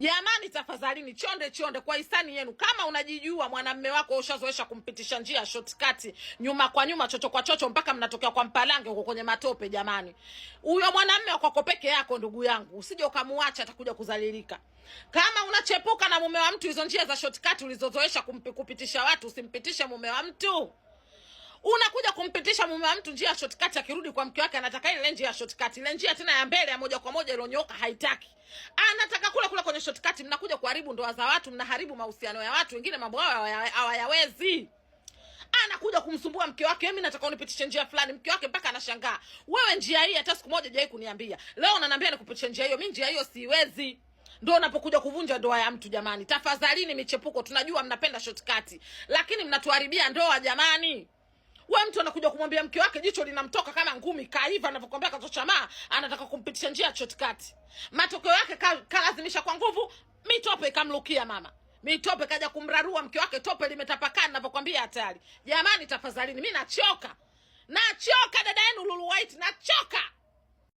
Jamani tafadhalini, chonde kwa hisani yenu, kama unajijua mwanamume wako ushazoesha kumpitisha njia shortcut nyuma kwa nyuma, chocho kwa chocho, mpaka mnatokea kwa mpalange huko kwenye matope, jamani, huyo mwanamume wako peke yako, ndugu yangu, usije ukamuacha atakuja kuzalilika. Kama unachepuka na mume wa mtu, hizo njia za shortcut ulizozoesha kupitisha watu, usimpitishe mume wa mtu. Unakuja kumpitisha mume wa mtu njia ya shortcut, akirudi kwa mke wake anataka ile njia ya shortcut, ile njia tena ya mbele ya moja kwa moja iliyonyoka haitaki. Anataka kula kwenye shortcut, mnakuja kuharibu ndoa za watu, mnaharibu mahusiano ya watu wengine, mambo hawayawezi. Anakuja kumsumbua mke wake, mimi nataka unipitishe njia fulani, mke wake mpaka anashangaa, wewe njia hii hata siku moja hujai kuniambia, leo unaniambia nikupitishe njia hiyo, mimi njia hiyo siwezi. Ndio unapokuja kuvunja ndoa ya mtu. Jamani tafadhalini, michepuko, tunajua mnapenda shortcut, lakini mnatuharibia ndoa jamani. Wewe mtu anakuja kumwambia mke wake, jicho linamtoka kama ngumi, kaiva anavyokuambia katochamaa, anataka kumpitisha njia ya shortcut. Matokeo yake kalazimisha kwa nguvu, mitope ikamlukia mama. Mitope kaja kumrarua mke wake, tope limetapakaa ninapokuambia hatari. Jamani tafadhalini, mimi nachoka. Nachoka dada yenu Lulu White, nachoka.